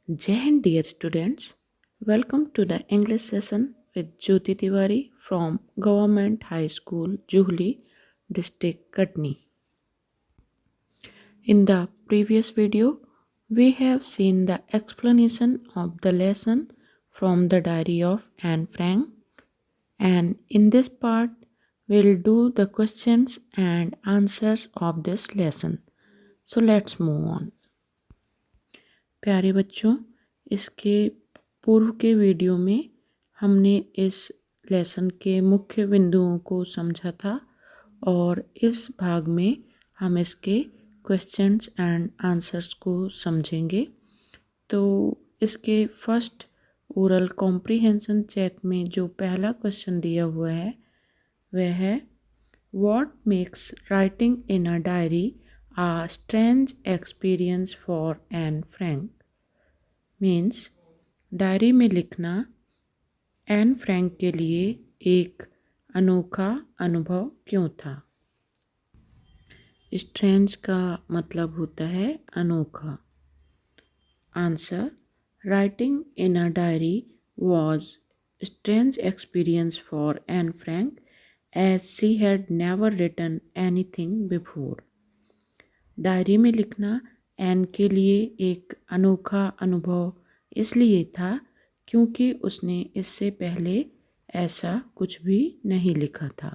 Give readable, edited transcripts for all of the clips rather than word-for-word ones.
Jai Hind, dear students. Welcome to the English session with Jyoti Tiwari from Government High School, Juhli, District, Katni. In the previous video, we have seen the explanation of the lesson from the diary of Anne Frank, and in this part, we'll do the questions and answers of this lesson. So let's move on. प्यारे बच्चों, इसके पूर्व के video में हमने इस lesson के मुख्य बिंदुओं को समझा था और इस भाग में हम इसके क्वेश्चंस एंड आंसर्स को समझेंगे। तो इसके फर्स्ट ओरल कॉम्प्रिहेंशन चेक में जो पहला क्वेश्चन दिया हुआ है वह है what makes writing in a diary a strange experience for Anne Frank. Means diary में लिखना एन फ्रैंक के लिए एक अनोखा अनुभव क्यों था। स्ट्रेंज का मतलब होता है अनोखा। Answer, writing in a diary was strange experience for Anne Frank as she had never written anything before. Diary में लिखना एन के लिए एक अनोखा अनुभव इसलिए था क्योंकि उसने इससे पहले ऐसा कुछ भी नहीं लिखा था।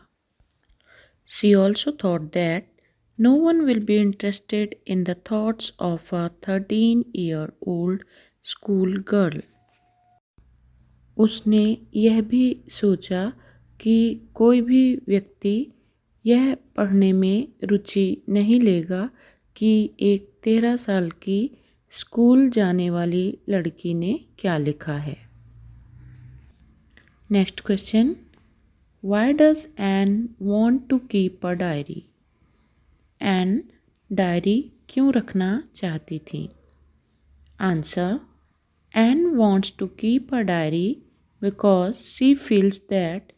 She also thought that no one will be interested in the thoughts of a 13-year-old school girl. उसने यह भी सोचा कि कोई भी व्यक्ति यह पढ़ने में रुचि नहीं लेगा कि एक 13 साल की स्कूल जाने वाली लड़की ने क्या लिखा है। Next question, why does Anne want to keep a diary. Anne diary क्यों रखना चाहती थी। Answer, Anne wants to keep a diary because she feels that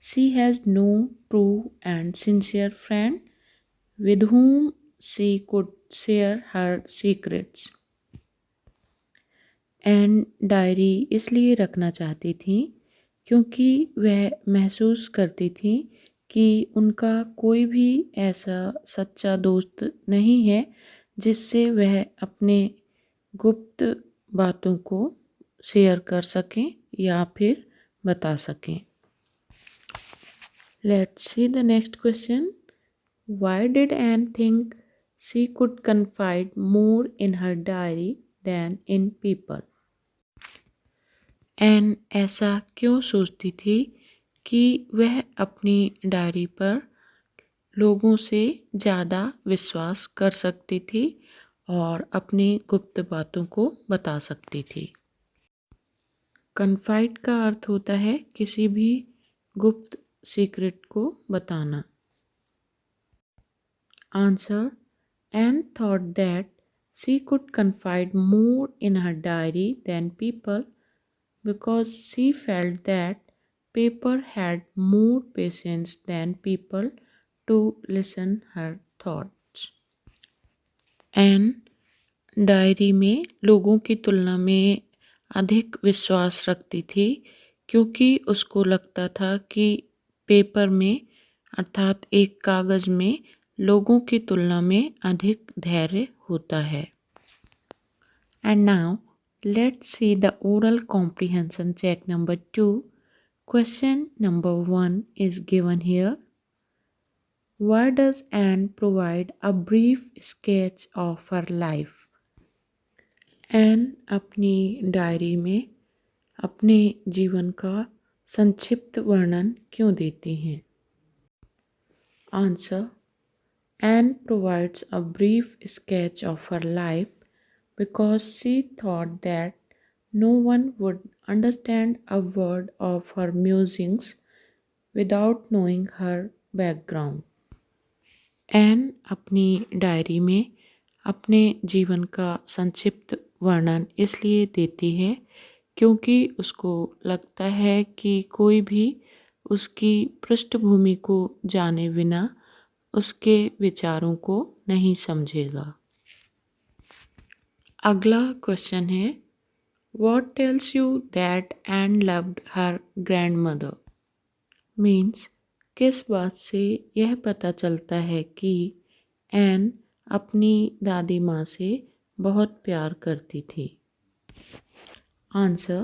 she has no true and sincere friend with whom she could share her secrets. Anne diary इसलिए रखना चाहती थी क्योंकि वह महसूस करती थी कि उनका कोई भी ऐसा सच्चा दोस्त नहीं है जिससे वह अपने गुप्त बातों को शेयर कर सकें या फिर बता सकें। Let's see the next question. Why did Anne think she could confide more in her diary than in people? Anne ऐसा क्यों सोचती थी कि वह अपनी डायरी पर लोगों से ज़्यादा विश्वास कर सकती थी और अपनी गुप्त बातों को बता सकती थी। कन्फाइड का अर्थ होता है किसी भी गुप्त सीक्रेट को बताना। Answer, Anne thought that she could confide more in her diary than people because she felt that paper had more patience than people to listen her thoughts. Anne diary में लोगों की तुलना में अधिक विश्वास रखती थी क्योंकि उसको लगता था कि पेपर में अर्थात एक कागज़ में लोगों की तुलना में अधिक धैर्य होता है। And now let's see the oral comprehension check number 2. Question number 1 is given here. Why does Anne provide a brief sketch of her life? Anne अपनी डायरी में अपने जीवन का संक्षिप्त वर्णन क्यों देती हैं? Answer, Anne provides a brief sketch of her life because she thought that no one would understand a word of her musings without knowing her background. Anne अपनी डायरी में अपने जीवन का संक्षिप्त वर्णन इसलिए देती है क्योंकि उसको लगता है कि कोई भी उसकी पृष्ठभूमि को जाने बिना उसके विचारों को नहीं समझेगा। अगला क्वेश्चन है, What tells you that Anne loved her grandmother? Means किस बात से यह पता चलता है कि एन अपनी दादी माँ से बहुत प्यार करती थी? Answer: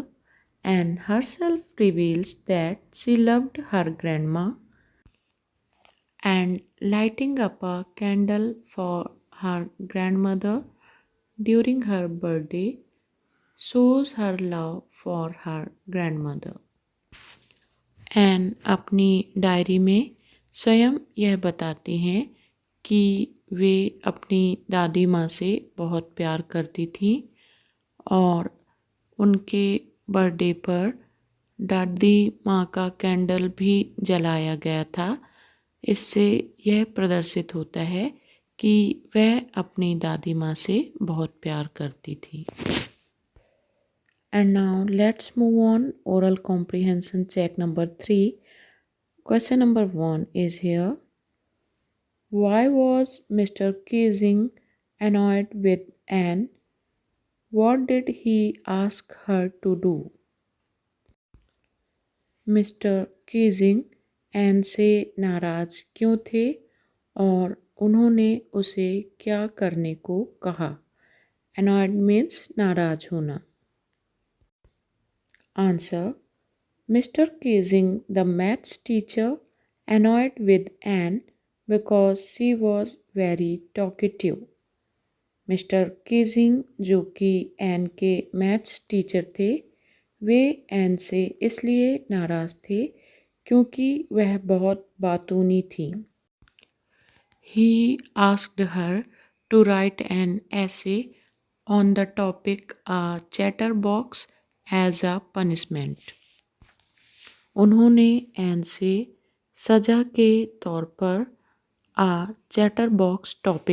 Anne herself reveals that she loved her grandma, and lighting up a candle for her grandmother during her birthday shows her love for her grandmother. Anne अपनी डायरी में स्वयं यह बताती हैं कि वे अपनी दादी माँ से बहुत प्यार करती थीं और उनके बर्थडे पर दादी माँ का कैंडल भी जलाया गया था। इससे यह प्रदर्शित होता है कि वह अपनी दादी माँ से बहुत प्यार करती थी। And now let's move on. Oral comprehension check number 3. Question number 1 is here. Why was Mr. Keesing annoyed with Anne? What did he ask her to do? Mr. Keesing Anne से नाराज क्यों थे और उन्होंने उसे क्या करने को कहा? Annoyed means नाराज होना। Answer: Mr. Keesing, the maths teacher, annoyed with Anne because she was very talkative. Mr. Keesing, जो कि एन के मैथ्स टीचर थे, वे एन से इसलिए नाराज़ थे क्योंकि वह बहुत बातूनी थी। He asked her to write an essay on the topic a chatterbox as a punishment. उन्होंने एन से सजा के तौर पर चैटर बॉक्स टॉपिक